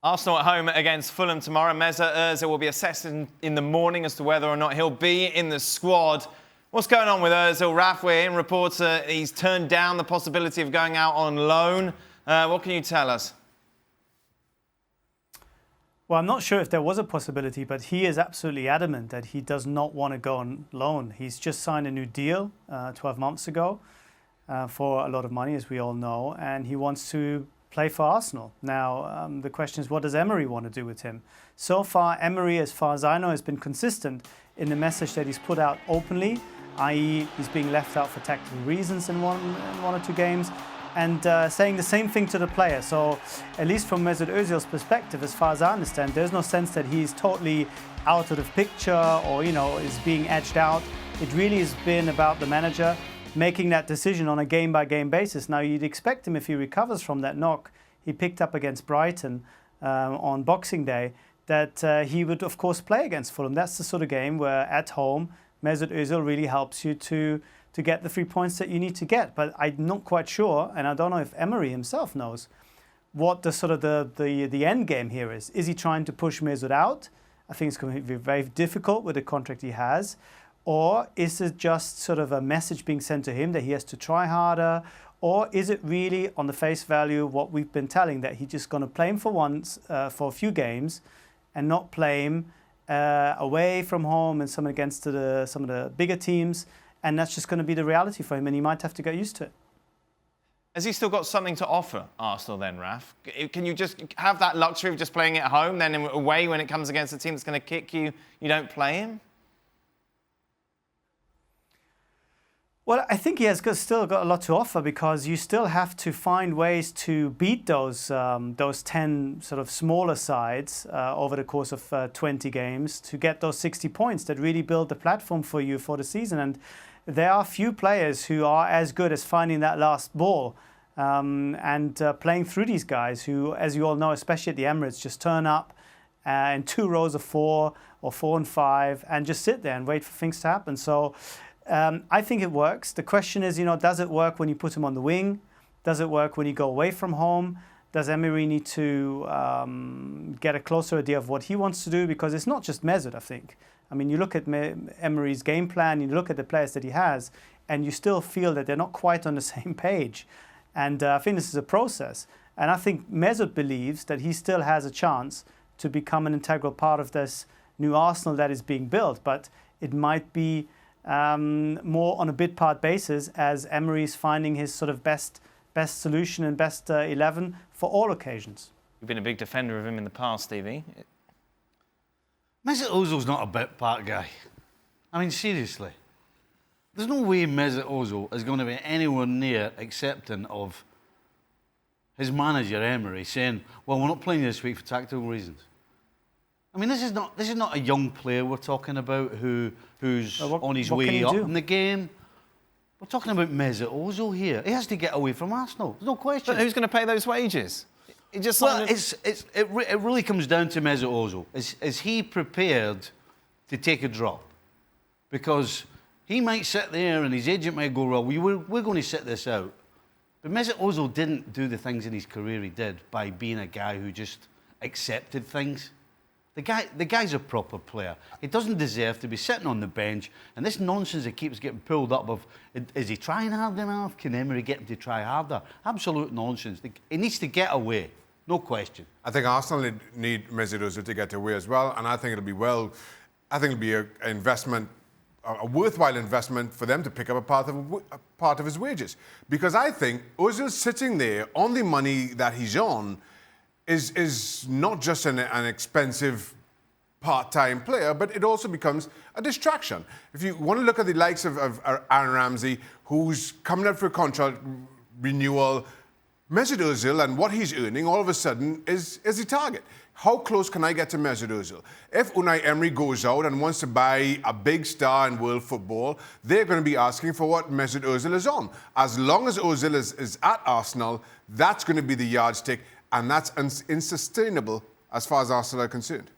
Arsenal at home against Fulham tomorrow. Mesut Ozil will be assessed in the morning as to whether or not he'll be in the squad. What's going on with Ozil? Raphael, reports he's turned down the possibility of going out on loan. What can you tell us? Well, I'm not sure if there was a possibility, but he is absolutely adamant that he does not want to go on loan. He's just signed a new deal 12 months ago for a lot of money, as we all know, and he wants to play for Arsenal. Now, the question is, what does Emery want to do with him? So far, Emery, as far as I know, has been consistent in the message that he's put out openly, i.e. he's being left out for tactical reasons in one or two games, and saying the same thing to the player. So, at least from Mesut Ozil's perspective, as far as I understand, there's no sense that he's totally out of the picture or, is being edged out. It really has been about the manager making that decision on a game-by-game basis. Now, you'd expect him, if he recovers from that knock he picked up against Brighton on Boxing Day, that he would, of course, play against Fulham. That's the sort of game where, at home, Mesut Ozil really helps you to get the 3 points that you need to get. But I'm not quite sure, and I don't know if Emery himself knows, what the sort of the end game here is. Is he trying to push Mesut out? I think it's going to be very difficult with the contract he has. Or is it just sort of a message being sent to him that he has to try harder? Or is it really, on the face value, what we've been telling, that he's just going to play him for once, for a few games, and not play him away from home and some against some of the bigger teams, and that's just going to be the reality for him, and he might have to get used to it. Has he still got something to offer Arsenal then, Raf? Can you just have that luxury of just playing at home, then away when it comes against a team that's going to kick you, you don't play him? Well, I think he has still got a lot to offer, because you still have to find ways to beat those 10 sort of smaller sides over the course of 20 games to get those 60 points that really build the platform for you for the season. And there are few players who are as good as finding that last ball and playing through these guys who, as you all know, especially at the Emirates, just turn up in 2 rows of 4 or 4 and 5 and just sit there and wait for things to happen. So I think it works. The question is, does it work when you put him on the wing? Does it work when you go away from home? Does Emery need to get a closer idea of what he wants to do? Because it's not just Mesut, I think. I mean, you look at Emery's game plan, you look at the players that he has, and you still feel that they're not quite on the same page. And I think this is a process. And I think Mesut believes that he still has a chance to become an integral part of this new Arsenal that is being built. But it might be more on a bit-part basis, as Emery is finding his sort of best solution and best 11 for all occasions. You've been a big defender of him in the past, Stevie. Mesut Ozil's not a bit-part guy. I mean, seriously. There's no way Mesut Ozil is going to be anywhere near accepting of his manager, Emery, saying, well, we're not playing this week for tactical reasons. I mean, this is not a young player we're talking about who's on his way up in the game. We're talking about Mesut Ozil here. He has to get away from Arsenal. There's no question. But who's going to pay those wages? It really comes down to Mesut Ozil. Is he prepared to take a drop? Because he might sit there and his agent might go, well, we're going to sit this out. But Mesut Ozil didn't do the things in his career he did by being a guy who just accepted things. The guy's a proper player. He doesn't deserve to be sitting on the bench. And this nonsense that keeps getting pulled up of, is he trying hard enough? Can Emery get him to try harder? Absolute nonsense. He needs to get away, no question. I think Arsenal need Mesut Ozil to get away as well. And I think it'll be an investment, a worthwhile investment for them to pick up a part of his wages. Because I think Ozil sitting there on the money that he's on is not just an expensive part-time player, but it also becomes a distraction. If you want to look at the likes of Aaron Ramsey, who's coming up for a contract renewal, Mesut Ozil and what he's earning all of a sudden is the target. How close can I get to Mesut Ozil? If Unai Emery goes out and wants to buy a big star in world football, they're going to be asking for what Mesut Ozil is on. As long as Ozil is at Arsenal, that's going to be the yardstick. And that's unsustainable as far as Arsenal are concerned.